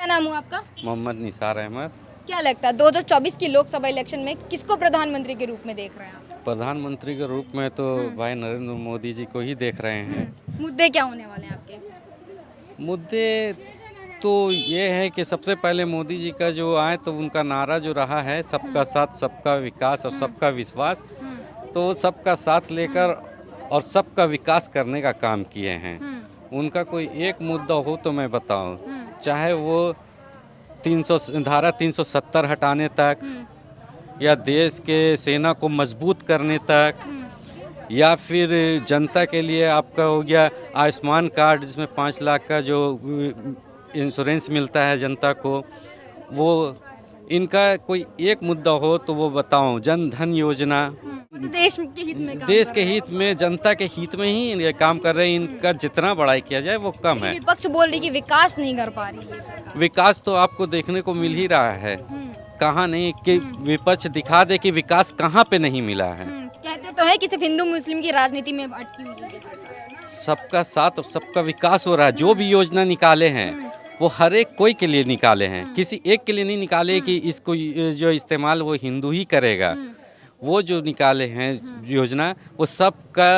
क्या नाम हुआ आपका? मोहम्मद निसार अहमद। क्या लगता है 2024 की लोकसभा इलेक्शन में किसको प्रधानमंत्री के रूप में देख रहे हैं आप? प्रधानमंत्री के रूप में तो भाई नरेंद्र मोदी जी को ही देख रहे हैं। मुद्दे क्या होने वाले हैं आपके? मुद्दे तो ये है कि सबसे पहले मोदी जी का जो आए तो उनका नारा जो रहा है सबका साथ सबका विकास और सबका विश्वास, तो सबका साथ लेकर और सबका विकास करने का काम किए हैं। उनका कोई एक मुद्दा हो तो मैं बताऊं, चाहे वो 300 धारा 370 हटाने तक, या देश के सेना को मजबूत करने तक, या फिर जनता के लिए आपका हो गया आयुष्मान कार्ड जिसमें 5 लाख का जो इंश्योरेंस मिलता है जनता को, वो इनका कोई एक मुद्दा हो तो वो बताऊं। जन धन योजना, तो देश के हित में काम देश कर के रहे हैं। हित में, जनता के हित में ही ये काम कर रहे हैं। इनका जितना बड़ाई किया जाए वो कम है। विपक्ष बोल रही कि विकास नहीं कर पा रही है सरकार। विकास तो आपको देखने को मिल ही रहा है, कहाँ नहीं कि विपक्ष दिखा दे कि विकास कहाँ पे नहीं मिला है। कहते तो है कि सिर्फ हिंदू मुस्लिम की राजनीति में अटकी हुई है ये सरकार। सबका साथ और सबका विकास हो रहा है। जो भी योजना निकाले हैं वो हर एक कोई के लिए निकाले हैं, किसी एक के लिए नहीं निकाले कि इसको जो इस्तेमाल वो हिंदू ही करेगा। वो जो निकाले हैं योजना वो सबका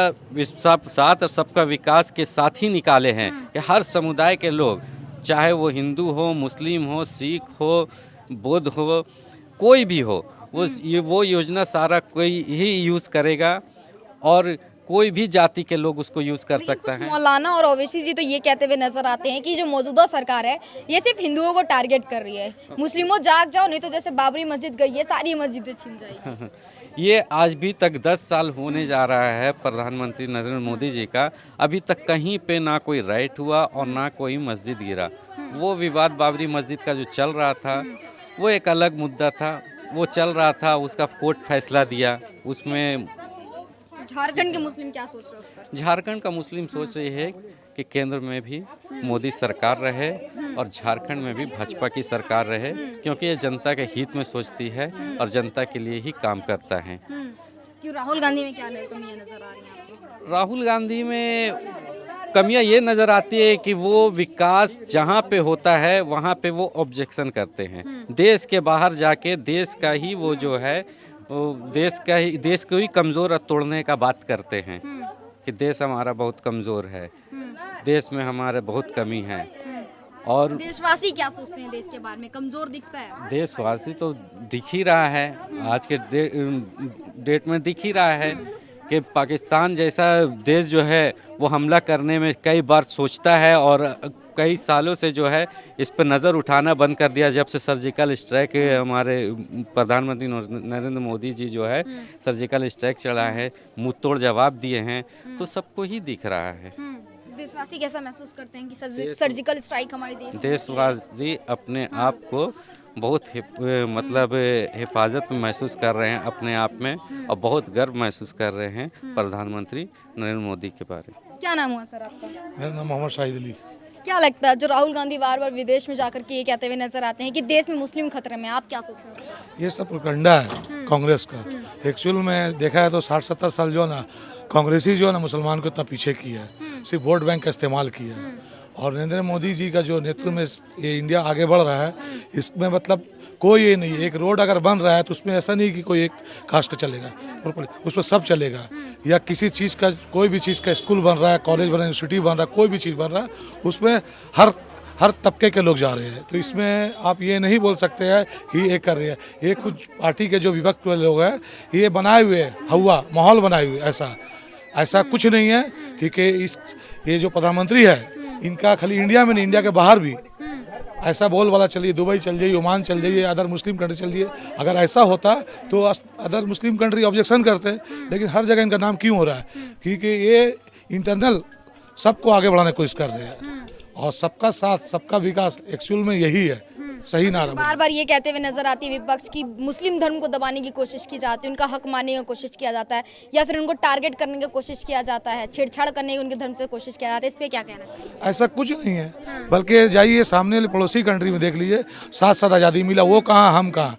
साथ और सबका विकास के साथ ही निकाले हैं कि हर समुदाय के लोग, चाहे वो हिंदू हो, मुस्लिम हो, सिख हो, बौद्ध हो, कोई भी हो, वो योजना सारा कोई ही यूज़ करेगा और कोई भी जाति के लोग उसको यूज़ कर सकता है। मौलाना और ओवैसी जी तो ये कहते हुए नजर आते हैं कि जो मौजूदा सरकार है ये सिर्फ हिंदुओं को टारगेट कर रही है। मुस्लिमों जाग जाओ, नहीं तो जैसे बाबरी मस्जिद गई है सारी मस्जिदें छिन जाएगी। ये आज भी तक 10 साल होने जा रहा है प्रधानमंत्री नरेंद्र मोदी जी का, अभी तक कहीं पे ना कोई राइट हुआ और ना कोई मस्जिद गिरा। वो विवाद बाबरी मस्जिद का जो चल रहा था वो एक अलग मुद्दा था, वो चल रहा था, उसका कोर्ट फैसला दिया। उसमें झारखंड के मुस्लिम क्या सोच रहे हैं उस पर? झारखंड का मुस्लिम सोच रही है कि केंद्र में भी मोदी सरकार रहे और झारखंड में भी भाजपा की सरकार रहे, क्योंकि ये जनता के हित में सोचती है और जनता के लिए ही काम करता है। क्यों राहुल गांधी में क्या कमियां नजर आ रही हैं आपको? राहुल गांधी में कमियां ये नज़र आती है कि वो विकास जहाँ पे होता है वहाँ पे वो ऑब्जेक्शन करते हैं। देश के बाहर जाके देश का ही वो जो है वो देश को ही कमज़ोर तोड़ने का बात करते हैं कि देश हमारा बहुत कमज़ोर है, देश में हमारे बहुत कमी है। और देशवासी क्या सोचते हैं देश के बारे में? कमजोर दिखता है? देशवासी तो दिख ही रहा है, आज के डेट में दिख ही रहा है कि पाकिस्तान जैसा देश जो है वो हमला करने में कई बार सोचता है और कई सालों से जो है इस पर नज़र उठाना बंद कर दिया। जब से सर्जिकल स्ट्राइक हमारे प्रधानमंत्री नरेंद्र मोदी जी जो है सर्जिकल स्ट्राइक चला है, मुंह तोड़ जवाब दिए हैं, तो सबको ही दिख रहा है। देशवासी कैसा महसूस करते हैं कि सर्जिकल स्ट्राइक हमारे देशवासी अपने आप को बहुत मतलब हिफाजत में महसूस कर रहे हैं अपने आप में, और बहुत गर्व महसूस कर रहे हैं प्रधानमंत्री नरेंद्र मोदी के बारे में। क्या नाम हुआ सर आपका? मेरा नाम मोहम्मद शाहिद अली। क्या लगता है जो राहुल गांधी बार बार विदेश में जाकर के ये कहते हुए नजर आते हैं कि देश में मुस्लिम खतरे में, आप क्या सोचते हैं? ये सब प्रोपेगेंडा है कांग्रेस का। एक्चुअल में देखा है तो 60-70 साल जो है ना कांग्रेसी जो है ना मुसलमान को इतना पीछे किया है, सिर्फ वोट बैंक का इस्तेमाल किया है। और नरेंद्र मोदी जी का जो नेतृत्व में ये इंडिया आगे बढ़ रहा है, इसमें मतलब कोई ये नहीं है। एक रोड अगर बन रहा है तो उसमें ऐसा नहीं कि कोई एक कास्ट चलेगा, उसमें सब चलेगा। या किसी चीज़ का, कोई भी चीज़ का स्कूल बन रहा है, कॉलेज बन रहा है, यूनिवर्सिटी बन रहा है, कोई भी चीज़ बन रहा है, उसमें हर तबके के लोग जा रहे हैं। तो इसमें आप ये नहीं बोल सकते हैं कि ये कर रहे हैं। ये कुछ पार्टी के जो विपक्ष वाले लोग हैं ये बनाए हुए हवा माहौल बनाए हुए, ऐसा कुछ नहीं है। क्योंकि ये जो प्रधानमंत्री है इनका खाली इंडिया में नहीं, इंडिया के बाहर भी ऐसा बोल वाला चलिए, दुबई चल जाइए, ओमान चल जाइए, अदर मुस्लिम कंट्री चल जाइए। अगर ऐसा होता तो अदर मुस्लिम कंट्री ऑब्जेक्शन करते, लेकिन हर जगह इनका नाम क्यों हो रहा है? क्योंकि ये इंटरनल सबको आगे बढ़ाने की कोशिश कर रहे हैं और सबका साथ सबका विकास एक्चुअल में यही है सही नारा। बार बार ये कहते हुए नजर आती है विपक्ष की मुस्लिम धर्म को दबाने की कोशिश की जाती है, उनका हक मानने की कोशिश किया जाता है, या फिर उनको टारगेट करने की कोशिश किया जाता है, छेड़छाड़ करने की उनके धर्म से कोशिश किया जाता है। इस पे क्या कहना चाहिए? ऐसा कुछ नहीं है, बल्कि जाइए सामने वाली पड़ोसी कंट्री में देख लीजिए, साथ साथ आज़ादी मिला, वो कहाँ हम कहाँ।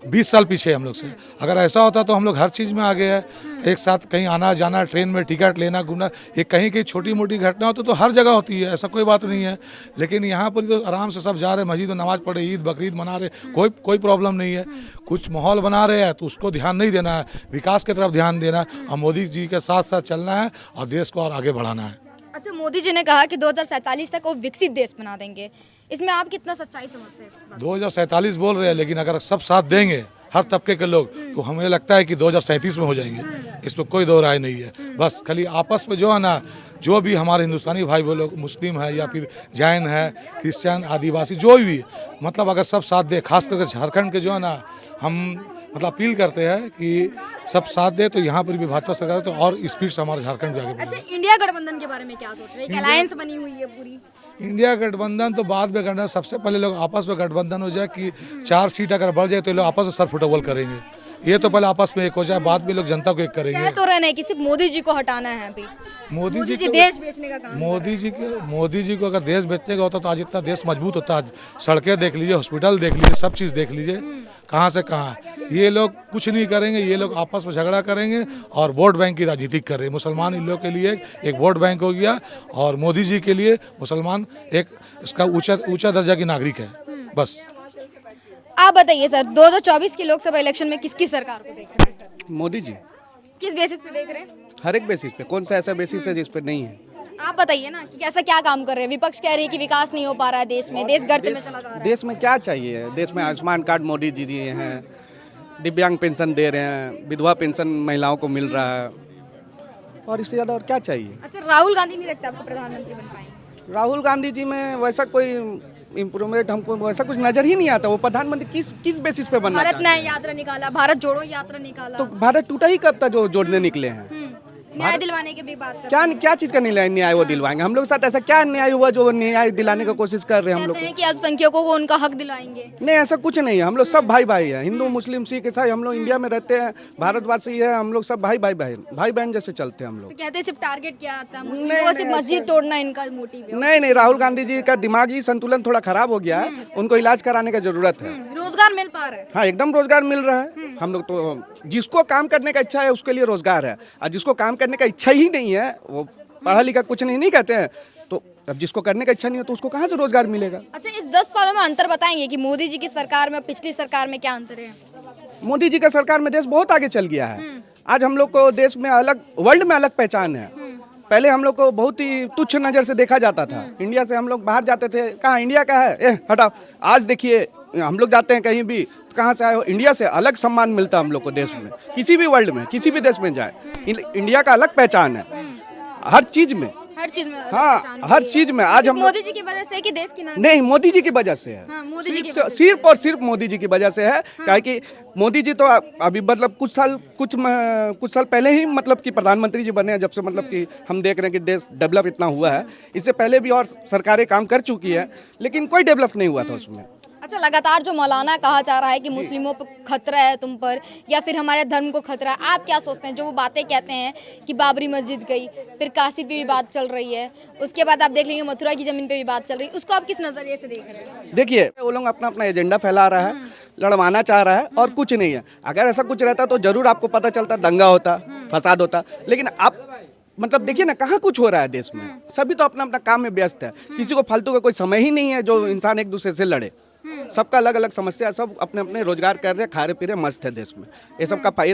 20 साल पीछे हम लोग से। अगर ऐसा होता तो हम लोग हर चीज़ में आगे है, एक साथ कहीं आना जाना, ट्रेन में टिकट लेना, घूमना, ये कहीं कहीं छोटी मोटी घटना हो तो हर जगह होती है, ऐसा कोई बात नहीं है। लेकिन यहाँ पर तो आराम से सब जा रहे, मस्जिद में नमाज पढ़े, ईद बकरीद मना रहे, कोई प्रॉब्लम नहीं है। कुछ माहौल बना रहे हैं तो उसको ध्यान नहीं देना है, विकास की तरफ ध्यान देना है और मोदी जी के साथ साथ चलना है और देश को और आगे बढ़ाना है। अच्छा, मोदी जी ने कहा कि 2047 तक वो विकसित देश बना देंगे, इसमें आप कितना सच्चाई समझते हैं इस बात? 2047 बोल रहे हैं, लेकिन अगर सब साथ देंगे हर तबके के लोग तो हमें लगता है कि 2037 में हो जाएंगे, इसमें कोई दो राय नहीं है। बस खाली आपस में जो है ना, जो भी हमारे हिंदुस्तानी भाई वो लोग मुस्लिम है या फिर जैन है, क्रिश्चियन, आदिवासी, जो भी, मतलब अगर सब साथ दे, खास करके झारखंड के जो है ना, हम मतलब अपील करते हैं कि सब साथ दे तो यहाँ पर भी भाजपा सरकार तो और स्पीड से हमारा झारखंड भी आगे बढ़ेगा। अच्छा, इंडिया गठबंधन के बारे में क्या सोच रहे हैं? एक अलायंस बनी हुई है पूरी। इंडिया गठबंधन तो बाद में करना, सबसे पहले लोग आपस में गठबंधन हो जाए कि 4 सीट अगर बढ़ जाए तो लोग आपस में सर फुटबॉल करेंगे। ये तो पहले आपस में एक हो जाए, बाद में लोग जनता को एक करेंगे। कह तो रहे नहीं कि सिर्फ मोदी जी को हटाना है अभी, मोदी जी देश बेचने का काम। मोदी जी को अगर देश बेचने का होता तो आज इतना देश मजबूत होता। आज सड़कें देख लीजिए, हॉस्पिटल देख लीजिए, सब चीज़ देख लीजिए, कहाँ से कहाँ। ये लोग कुछ नहीं करेंगे, ये लोग आपस में झगड़ा करेंगे और वोट बैंक की राजनीति कर रहे हैं। मुसलमान इन लोगों के लिए एक वोट बैंक हो गया और मोदी जी के लिए मुसलमान एक इसका ऊंचा दर्जा की नागरिक है, बस। आप बताइए सर, 2024 की लोकसभा इलेक्शन में किसकी सरकार को देख रहे हैं? मोदी जी। किस बेसिस पे देख रहे हैं? हर एक बेसिस पे, कौन सा ऐसा बेसिस है जिस पे नहीं है? आप बताइए ना कि कैसा क्या काम कर रहे हैं? विपक्ष कह रही है कि विकास नहीं हो पा रहा है देश में, देश गर्त में चला जा रहा है। देश में क्या चाहिए? देश में आयुष्मान कार्ड मोदी जी दिए हैं, दिव्यांग पेंशन दे रहे हैं, विधवा पेंशन महिलाओं को मिल रहा है, और इससे ज़्यादा और क्या चाहिए? अच्छा, राहुल गांधी नहीं लगता आपको प्रधानमंत्री बन पाएंगे? राहुल गांधी जी में वैसा कोई इम्प्रूवमेंट हमको वैसा कुछ नजर ही नहीं आता। वो प्रधानमंत्री किस बेसिस पे बनना भारत चाहते न्याय यात्रा निकाला, भारत जोड़ो यात्रा निकाला, हैं? तो भारत टूटा ही कब था जो जोड़ने निकले हैं? न्याय दिलवाने की भी बात करते हैं। क्या चीज़ का न्याय वो दिलवाएंगे? हम लोग के साथ ऐसा क्या न्याय हुआ जो न्याय दिलाने की कोशिश कर रहे हैं हम लोग? कहते हैं कि अल्पसंख्यकों को उनका हक दिलाएंगे। नहीं, ऐसा कुछ नहीं है। हम लोग सब भाई भाई हैं, हिंदू मुस्लिम सिख ईसाई, हम लोग इंडिया में रहते हैं, भारतवासी है, हम लोग सब भाई बहन जैसे चलते हैं हम लोग। तो कहते हैं सिर्फ टारगेट क्या आता है नहीं, मुस्लिमों को, सिर्फ नहीं, मस्जिद तोड़ना इनका मोटिव है। नहीं, राहुल गांधी जी का दिमागी संतुलन थोड़ा खराब हो गया है, उनको इलाज कराने की जरूरत है। रोजगार मिल पा रहा है? हाँ, एकदम रोजगार मिल रहा है। हम लोग तो जिसको काम करने का इच्छा है उसके लिए रोजगार है, और जिसको काम करने का इच्छा ही नहीं है, वो पढ़ा लिखा कुछ नहीं कहते हैं, तो अब जिसको करने का इच्छा नहीं हो तो उसको कहाँ से रोजगार मिलेगा? अच्छा, इस 10 सालों में अंतर बताएंगे कि मोदी जी की सरकार में पिछली सरकार में क्या अंतर है? मोदी जी का सरकार में देश बहुत आगे चल गया है। आज हम लोग को देश में अलग, वर्ल्ड में अलग पहचान है। पहले हम लोग को बहुत ही तुच्छ नज़र से देखा जाता था। इंडिया से हम लोग बाहर जाते थे, कहाँ इंडिया का है, हटाओ। आज देखिए हम लोग जाते हैं कहीं भी, तो कहाँ से आए हो, इंडिया से अलग सम्मान मिलता है हम लोग को देश में। किसी भी वर्ल्ड में, किसी भी देश में जाए, इंडिया का अलग पहचान है हर चीज़ में। हाँ, हर चीज में। आज हम मोदी जी की वजह से कि देश की नहीं, मोदी जी की वजह से है। हाँ, मोदी जी की सिर्फ और सिर्फ मोदी जी की वजह से है। काहे कि मोदी जी तो अभी मतलब कुछ साल पहले ही मतलब कि प्रधानमंत्री जी बने हैं, जब से मतलब कि हम देख रहे हैं कि देश डेवलप इतना हुआ है। इससे पहले भी और सरकारें काम कर चुकी है, लेकिन कोई डेवलप नहीं हुआ था उसमें। अच्छा, लगातार जो मौलाना कहा जा रहा है कि मुस्लिमों पर खतरा है तुम पर, या फिर हमारे धर्म को खतरा है, आप क्या सोचते हैं? जो वो बातें कहते हैं कि बाबरी मस्जिद गई, फिर काशी पे भी बात चल रही है, उसके बाद आप देख लेंगे मथुरा की जमीन पे भी बात चल रही है, उसको आप किस नजरिए से देख रहे हैं? देखिए, वो लोग अपना अपना एजेंडा फैला रहा है, लड़वाना चाह रहा है, और कुछ नहीं है। अगर ऐसा कुछ रहता तो जरूर आपको पता चलता, दंगा होता, फसाद होता। लेकिन आप मतलब देखिए ना, कहाँ कुछ हो रहा है देश में। सभी तो अपना अपना काम में व्यस्त है, किसी को फालतू का कोई समय ही नहीं है जो इंसान एक दूसरे से लड़े। सबका अलग अलग समस्या, सब अपने अपने रोजगार कर रहे हैं, खा रहे पी रहे, मस्त है देश में। ये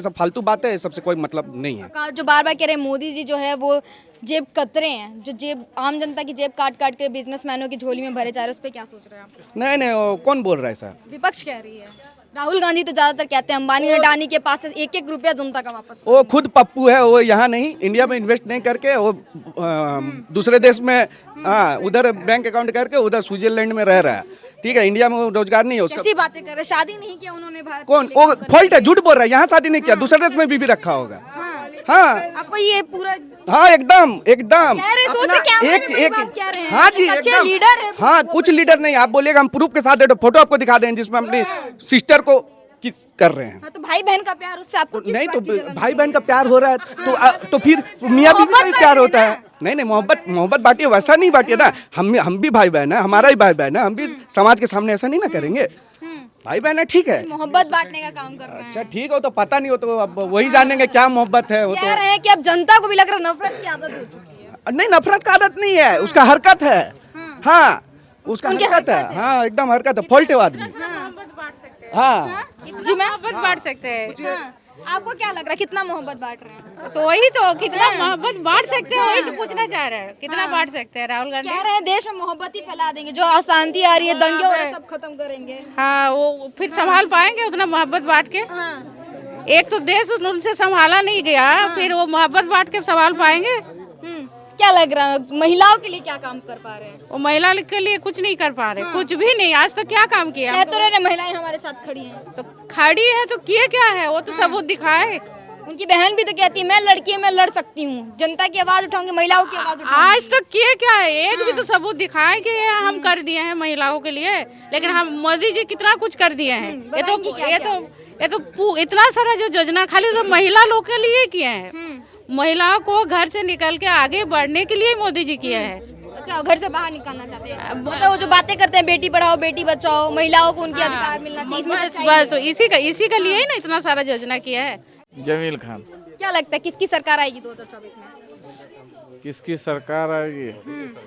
सब फालतू बातें, ये सबसे कोई मतलब नहीं है। जो बार बार कह रहे हैं मोदी जी जो है वो जेब कतरे हैं, जो जेब आम जनता की जेब काट काट के बिजनेसमैनों की झोली में भरे जा रहे हैं, उस पर क्या सोच रहे हैं आप? नहीं, कौन बोल रहा है ऐसा? विपक्ष कह रही है। राहुल गांधी तो ज्यादातर कहते हैं अंबानी अडानी के पास से एक एक रुपया जनता का वापस। वो खुद पप्पू है, वो यहाँ नहीं, इंडिया में इन्वेस्ट नहीं करके वो दूसरे देश में, उधर बैंक अकाउंट करके उधर स्विट्जरलैंड में रह रहा है। ठीक है, इंडिया में रोजगार नहीं है उसका। कैसी बातें कर रहे हैं? शादी नहीं किया उन्होंने भारत। कौन? वो फॉल्ट है, झूठ बोल रहा है। यहाँ शादी नहीं किया, दूसरे देश में भी रखा होगा। हाँ, आपको ये पूरा हाँ, एकदम हाँ जी, एकदम लीडर है। हाँ, कुछ लीडर नहीं। आप बोलिएगा हम प्रूफ के साथ दे दो, फोटो आपको दिखा दें जिसमें अपनी सिस्टर को किस कर रहे हैं। तो भाई बहन का प्यार, उससे आपको किस नहीं, तो बात की जलन भाई बहन का प्यार हो रहा है तो फिर मियाँ बीवी का भी प्यार होता है। नहीं, मोहब्बत बांटिए, वैसा नहीं बांटिए ना। हम भी भाई बहन है, हमारा ही भाई बहन है, हम भी समाज के सामने ऐसा नहीं ना करेंगे। भाई बहन है, ठीक है। मोहब्बत बांटने का काम कर रहे हैं। अच्छा ठीक हो तो पता नहीं हो तो अब वही जानेंगे क्या मोहब्बत है वो कह तो। रहे हैं कि अब जनता को भी लग रहा है नफरत की आदत हो चुकी है। नहीं, नफरत का आदत नहीं है, उसका हरकत है। हाँ, उसका उनकी हरकत है। हरकत है। हाँ, एकदम हरकत है, फॉल्ट है वो आदमी। हाँ, जी मैम मोहब्बत बांट सकते हैं। हाँ, आपको क्या लग रहा है कितना मोहब्बत बांट रहे हैं? तो वही तो, कितना मोहब्बत बांट सकते हैं वही तो पूछना चाह रहे हैं, कितना बांट सकते हैं राहुल गांधी। कह रहे हैं देश में मोहब्बत ही फैला देंगे, जो अशांति आ रही है दंगे हो रहे हैं सब खत्म करेंगे। हाँ, वो फिर संभाल पाएंगे उतना मोहब्बत बांट के? हाँ। एक तो देश उनसे संभाला नहीं गया, फिर वो मोहब्बत बांट के संभाल पाएंगे? क्या लग रहा है महिलाओं के लिए क्या काम कर पा रहे हैं? वो महिला के लिए कुछ नहीं कर पा रहे, कुछ भी नहीं। आज तक क्या काम किया? कह तो रहे हैं महिलाएं हमारे साथ खड़ी हैं। तो खड़ी है तो किए क्या है, वो तो सबूत दिखाए। उनकी बहन भी तो कहती है मैं लड़की है, मैं लड़ सकती हूँ, जनता की आवाज उठाऊंगी, महिलाओं की आवाज उठाऊंगी। आज तक किए क्या है? एक भी तो सबूत दिखाए कि ये हम कर दिए हैं महिलाओं के लिए। लेकिन हम मोदी जी कितना कुछ कर दिए हैं। ये तो इतना सारा जो योजना खाली तो महिला लोग के लिए किए हैं। महिलाओं को घर से निकल के आगे बढ़ने के लिए मोदी जी किए हैं। अच्छा, घर से बाहर निकालना चाहते हैं। मतलब वो जो बातें करते हैं बेटी पढ़ाओ बेटी बचाओ, महिलाओं को उनके अधिकार मिलना चाहिए, इसमें बस सच्चाई बस इसी का लिए ही ना इतना सारा योजना किया है। जमील खान। क्या लगता है किसकी सरकार आएगी 2024 में? किसकी सरकार आएगी?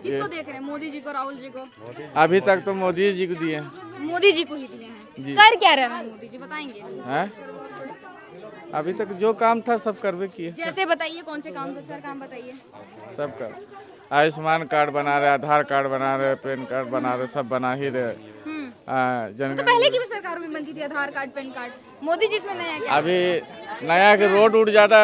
किसको देख रहे हैं, मोदी जी को, राहुल जी को? अभी तक तो मोदी जी को दिए हैं। मोदी जी को ही दिए हैं। जी। कर क्या रहे हैं मोदी जी, बताएंगे? हैं? अभी तक जो काम था सब करवे किए, जैसे बताइए कौन से काम, दो चार काम बताइए। सब कर। आयुष्मान कार्ड बना रहे, आधार कार्ड बना रहे, पैन कार्ड बना रहे, सब बना ही रहे। तो जन पहले की भी सरकारों में बनती थी आधार card pan card, Modi ji इसमें नया क्या? अभी नया के रोड ज़्यादा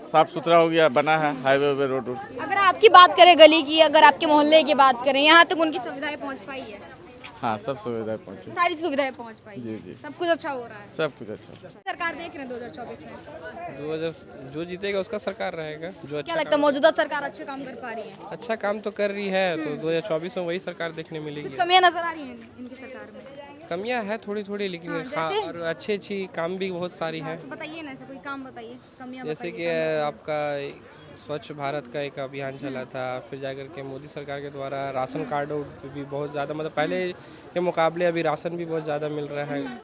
साफ सुथरा हो गया, बना है हाईवे पे रोड। अगर आपकी बात करें गली की, अगर आपके मोहल्ले की बात करें, यहाँ तक उनकी सुविधाएं पहुँच पाई है? हाँ, सब सुविधाएं पहुँची। सारी सुविधाएं पहुँच पाई जी, है, जी। सब कुछ अच्छा हो रहा है। सब कुछ अच्छा। सरकार देख रहे हैं 2024 में 2000 जो जीतेगा उसका सरकार रहेगा। जो क्या अच्छा लगता है मौजूदा सरकार अच्छे काम कर पा रही है? अच्छा काम तो कर रही है, तो 2024 में वही सरकार देखने मिलेगी। कुछ कमियां नजर आ रही हैं इनकी सरकार में? कमियां है थोड़ी थोड़ी, लेकिन हाँ, हाँ, जैसे? और अच्छी काम भी बहुत सारी हैं। तो बताइए ना, ऐसे कोई काम बताइए, कमियां जैसे कि बताइए। आपका स्वच्छ भारत का एक अभियान चला था, फिर जाकर के मोदी सरकार के द्वारा राशन कार्ड भी बहुत ज़्यादा, मतलब पहले के मुकाबले अभी राशन भी बहुत ज़्यादा मिल रहा है।